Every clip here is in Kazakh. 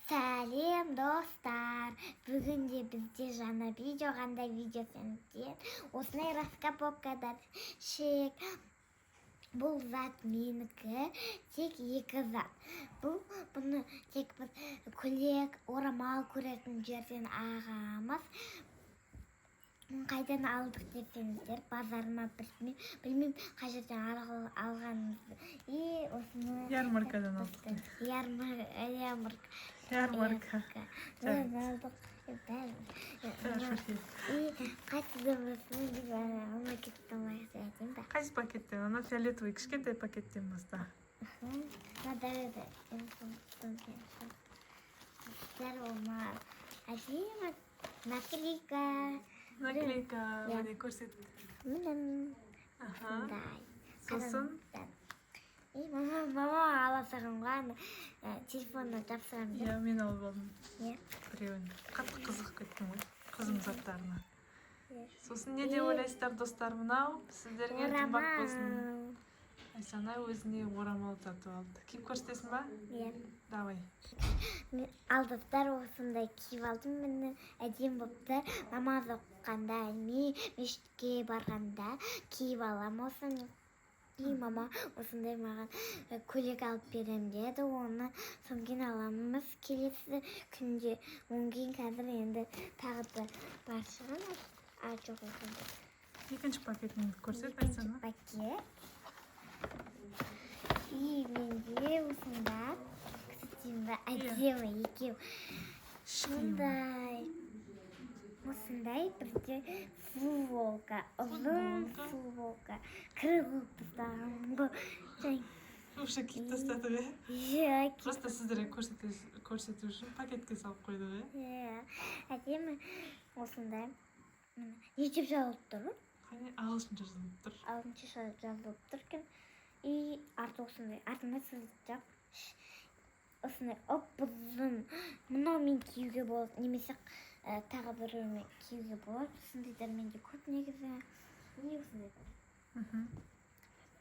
Сәлем достар! Бүгінде бізде жаңа видео, қандай видео сендер? Осындай раскопкадар шек. Бұл зат менікі, тек екі зат. Бұны тек біз көйлек, орамал көретін жерден ағамыз. Қайдан алдық десеңіздер, базарыма білмеймін қай жерден алғанымызды. Ярмаркадан алдық. Ярмарка. Қайсы пакеттен? Ана фиолетовый кішкентай пакеттен баста. Наклейка, міне көрсет. Сосын? Мама ала саған ғой, телефонына жапсырамын. Иә, мен алып алдым. Біреуін. Қатты қызық кеттім ғой, қызым заттарына. Сосын не деп ойлайсыздар достар, мынау сіздерге қымбат болсын. Айсана өзіне орамал сатып алды. Киіп көрсетесің ба? Иә. Давай. Алдықтар осындай киіп алдым, мені әдем болыпты. Намаз оқығанда, мешітке барғанда киіп алам осыны. Мама осындай маған көйлек алып берем деді, оны соңген аламыз келесі күнде. Оң кейін қазір енді тағы да бар шығын. Жоқ екен. Екінші пакетін көрсет, Айсана. Пакет. Менде осында, әдемі екеу. Осындай бізде футболка, ұзын футболка. Кіріп ұлттыстағым. Уже киіп тастады ғой? Иә. Просто сіздерге көрсету үшін пакетке салып қойды ғой? Әдемі осындай. Не деп жазылып тұр? Ағылшынша жазылып тұр. Ағылшынша жазылып тұр екен. И арты осындай. Артында сызып осындай ұзын. Мынау мен киюге болады. Немесе тағы біреуіне киюге болады. Осындайдар менде көп негізі. Не осындай?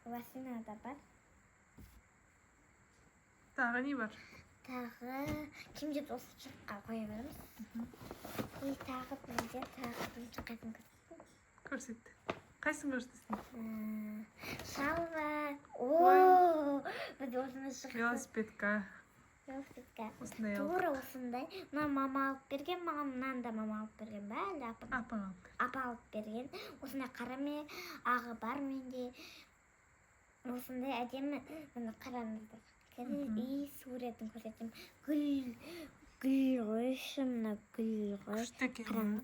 Лосинада бар. Тағы не бар? Тағы кимдеп осы жаққа қоя береміз. И тағы менде тағы қайсын көрсет. Қайсын көрсетесің? Шал бар. Бізде осындай шықты. Велосипедка. Осындай алып. Тура осындай. Мына мама алып берген, маған мынаны да мама алып берген ба? Әлі апаң алып. Апа алып берген. Осындай қараме, ағы бар менде. Осындай әдемі. Мына қараңыздар. И суретін көрсетем. Гүл ғой, шымына гүл ғой. Күшті екен.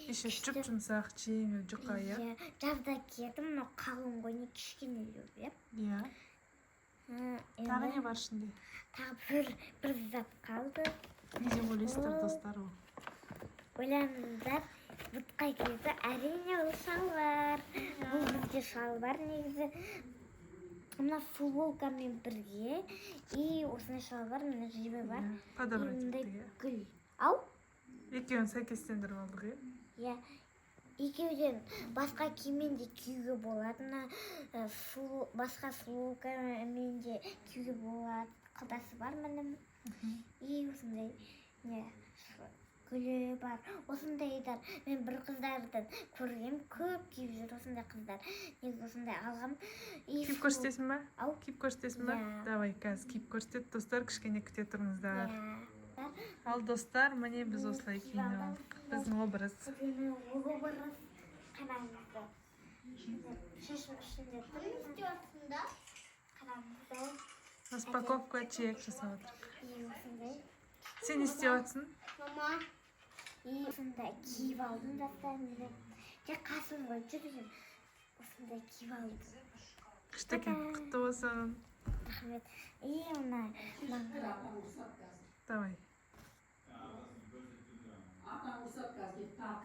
Еще жұп-жұмсақ, жеңіл, жұқа, иә? Жазда киетін, мынау қалың ғой, не кішкене деп. Иә. Тағы не бар ішінде? Тағы бір зат қалды. Не деп ойлайсыздар достар ол? Ойлаңыздар, бұтқа келді, әрине ол шалбар. Бұл бізде шалбар негізі. Мына футболкамен бірге, и осындай шалбар, мына жібі бар. Подобрать гүл. Ау? Екеуін сәйкестендіріп алдық, е? Иә. Екеуден басқа киіммен де киюге болады. Басқа футболкамен де киюге болады. Қылдасы бар мінім. И осындай гүлі бар. Осындайдар. Мен бір қыздардан көргем, көп киіп жүр осындай қыздар. Негізі осындай алғам. Киіп көрсетесің ба? Ау? Киіп көрсетесің ба? Давай, қазір киіп көрсет, достар, кішкене күте тұрыңыздар. Ал достар, міне біз осылай киініп алдық. Біздің образ. Образ. Қараңыздар. Шашым ішінде тұр. Не істеуатсыңда? Қараңыздар. Распаковка чек жасап отырық. Осындай. Сен не істеуатсың? Мама. И осындай киіп алдым дастарымды. Тек қасым ғой жүрген. Осындай киіп алдым. Күшті екен, құтты болсын. Рахмет. И мына. Давай.